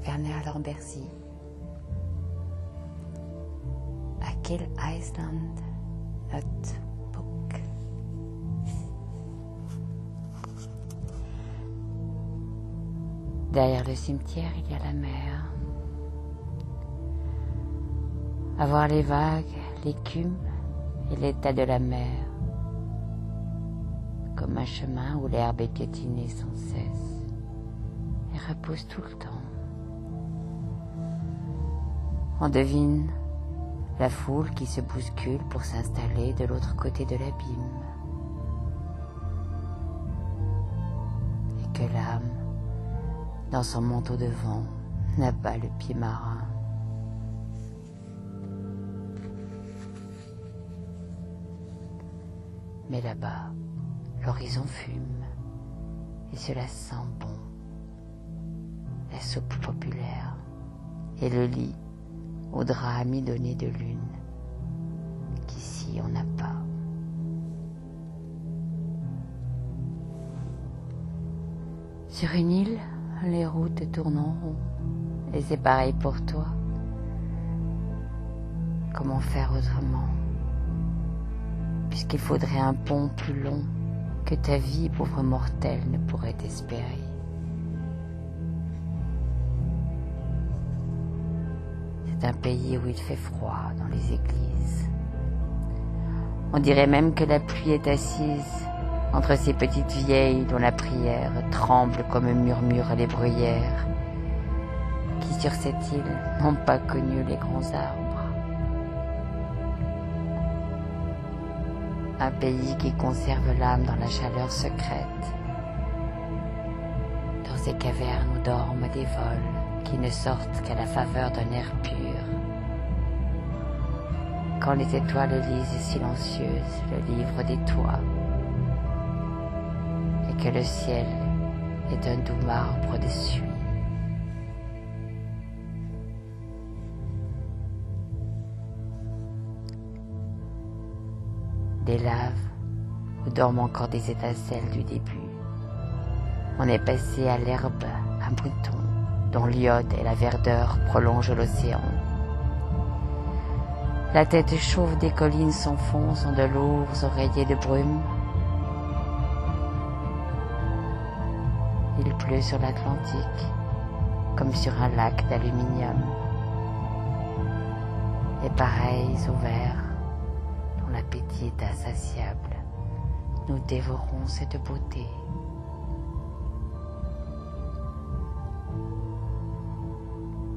Werner Lambercy. A Kill Iceland Notebook. Derrière le cimetière, il y a la mer. À voir les vagues, l'écume et l'état de la mer, comme un chemin où l'herbe est piétinée sans cesse et repousse tout le temps. On devine la foule qui se bouscule pour s'installer de l'autre côté de l'abîme, et que l'âme, dans son manteau de vent, n'a pas le pied marin. Mais là-bas, l'horizon fume, et cela sent bon. La soupe populaire, et le lit au drap amidonné de lune, qu'ici on n'a pas. Sur une île, les routes tournent en rond, et c'est pareil pour toi. Comment faire autrement ? Puisqu'il faudrait un pont plus long que ta vie, pauvre mortel, ne pourrait espérer. C'est un pays où il fait froid dans les églises. On dirait même que la pluie est assise entre ces petites vieilles dont la prière tremble comme murmurent les bruyères, qui sur cette île n'ont pas connu les grands arbres. Un pays qui conserve l'âme dans la chaleur secrète. Dans ces cavernes où dorment des vols qui ne sortent qu'à la faveur d'un air pur. Quand les étoiles lisent silencieuses le livre des toits, et que le ciel est un doux marbre de suie. Des laves où dorment encore des étincelles du début. On est passé à l'herbe à moutons, dont l'iode et la verdeur prolongent l'océan. La tête chauve des collines s'enfonce dans de lourds oreillers de brume. Il pleut sur l'Atlantique, comme sur un lac d'aluminium. Et pareils aux vers, dont l'appétit est insatiable, nous dévorons cette beauté.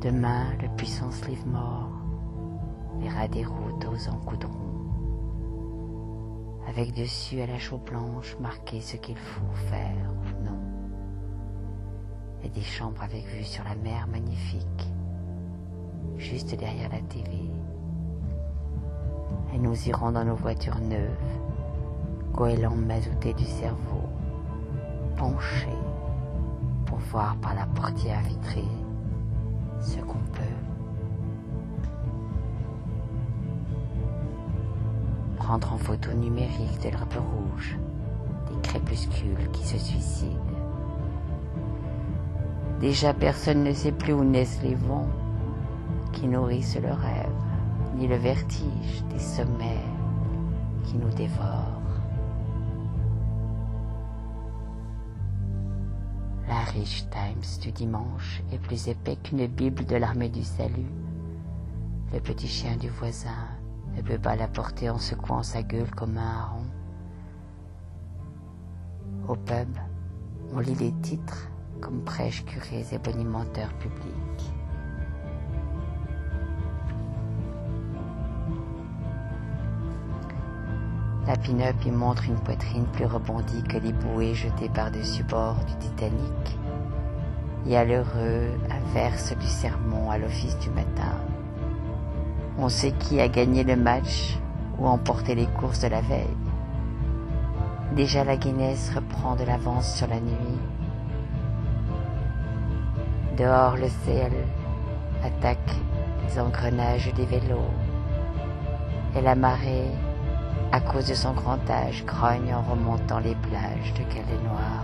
Demain, le puissant Slivemore verra des routes aux encoudrons, avec dessus à la chaux blanche marqué ce qu'il faut faire ou non, et des chambres avec vue sur la mer magnifique, juste derrière la TV. Et nous irons dans nos voitures neuves, goélands mazoutés du cerveau, penchés pour voir par la portière vitrée ce qu'on peut. Prendre en photo numérique de l'herbe rouge, des crépuscules qui se suicident. Déjà personne ne sait plus où naissent les vents qui nourrissent le rêve, ni le vertige des sommets qui nous dévorent. L'Irish Times du dimanche est plus épais qu'une Bible de l'armée du salut. Le petit chien du voisin ne peut pas la porter en secouant sa gueule comme un hareng. Au pub, on lit les titres comme prêches, curés et bonimenteurs publics. La pin-up y montre une poitrine plus rebondie que les bouées jetées par-dessus bord du Titanic. Et à l'heureux inverse du sermon à l'office du matin. On sait qui a gagné le match ou emporté les courses de la veille. Déjà la Guinness reprend de l'avance sur la nuit. Dehors le ciel attaque les engrenages des vélos. Et la marée, à cause de son grand âge, grogne en remontant les plages de Calais Noir.